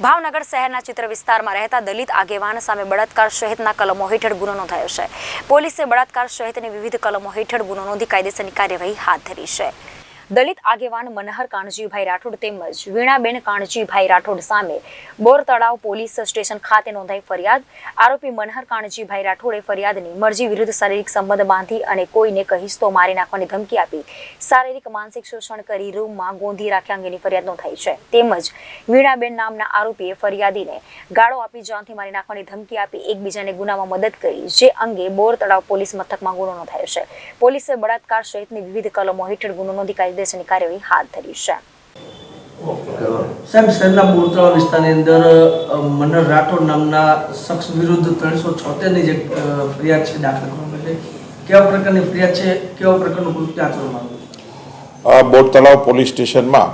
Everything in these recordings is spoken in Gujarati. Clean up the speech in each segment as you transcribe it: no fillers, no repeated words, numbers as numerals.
ભાવનગર શહેરના ચિત્ર વિસ્તારમાં રહેતા દલિત આગેવાન સામે બળાત્કાર સહિતના કલમો હેઠળ ગુનો નોંધાયો છે। પોલીસે બળાત્કાર સહિતની વિવિધ કલમો હેઠળ ગુનો નોંધી કાયદેસરની કાર્યવાહી હાથ ધરી છે। દલિત આગેવાન મનહર કાનજીભાઈ રાઠોડ તેમજ વીણાબેન કાનજીભાઈ રાઠોડ સામે બોર તળાવ પોલીસ સ્ટેશન ખાતે નોંધાઈ ફરિયાદ। આરોપી મનહર કાનજીભાઈ રાઠોડે ફરિયાદની મરજી વિરુદ્ધ શારીરિક સંબંધ બાંધી અને કોઈને કહીશ તો મારી નાખવાની ધમકી આપી શારીરિક માનસિક શોષણ કરી રૂમમાં ગોંધી રાખ્યા અંગેની ફરિયાદ નોંધાઈ છે। તેમજ વીણાબેન નામના આરોપીએ ફરિયાદીને ગાળો આપી જાનથી મારી નાખવાની ધમકી આપી એકબીજાને ગુનામાં મદદ કરી, જે અંગે બોર તળાવ પોલીસ મથકમાં ગુનો નોંધાયો છે। પોલીસે બળાત્કાર સહિતની વિવિધ કલમો હેઠળ ગુનો નોંધી કાયદેસરની કાર્યવાહી હાથ ધરી છે। સાહેબ, શહેરના બોરતળાવ વિસ્તારની અંદર મનહર રાઠોડ નામના શખ્સ વિરુદ્ધ 376 ની જે ફરિયાદ છે દાખલ કરવામાં આવી છે, કેવા પ્રકારની ફરિયાદ છે, કેવા પ્રકારનું કૃત્ય આચરવામાં આવ્યું? બોરતળાવ પોલીસ સ્ટેશનમાં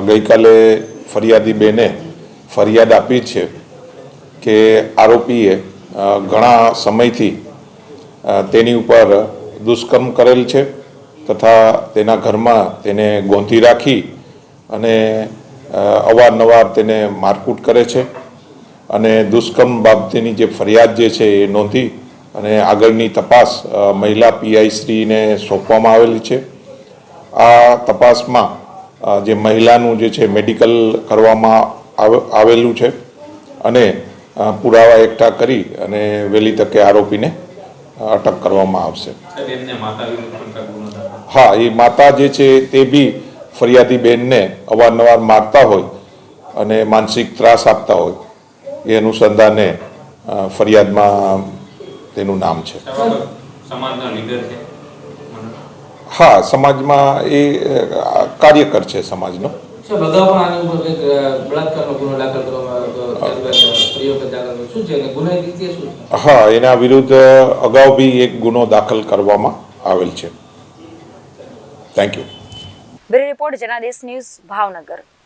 ગઈકાલે ફરિયાદી બેને ફરિયાદ આપી છે કે આરોપીએ ઘણા સમયથી તેની ઉપર દુષ્કર્મ કરેલ છે તથા તેના ઘરમાં તેને ગોંધી રાખી અને અવારનવાર તેને મારકૂટ કરે છે અને દુષ્કર્મ બાબતેની જે ફરિયાદ જે છે એ નોંધી અને આગળની તપાસ મહિલા પીઆઈ શ્રીને સોંપવામાં આવેલી છે। આ તપાસમાં જે મહિલાનું જે છે મેડિકલ કરવામાં આવેલું છે અને પુરાવા એકઠા કરી અને વહેલી તકે આરોપીને અટક કરવામાં આવશે। હા, એ માતા જે છે તે બી ફરિયાદી બેનને અવારનવાર મારતા હોય અને માનસિક ત્રાસ આપતા હોય એ અનુસંધાને ફરિયાદમાં તેનું નામ છે। હા, સમાજમાં એ કાર્યકર છે સમાજનો। હા, એના વિરુદ્ધ અગાઉ બી એક ગુનો દાખલ કરવામાં આવેલ છે। Thank you. Bureau report Janadesh news, Bhavnagar.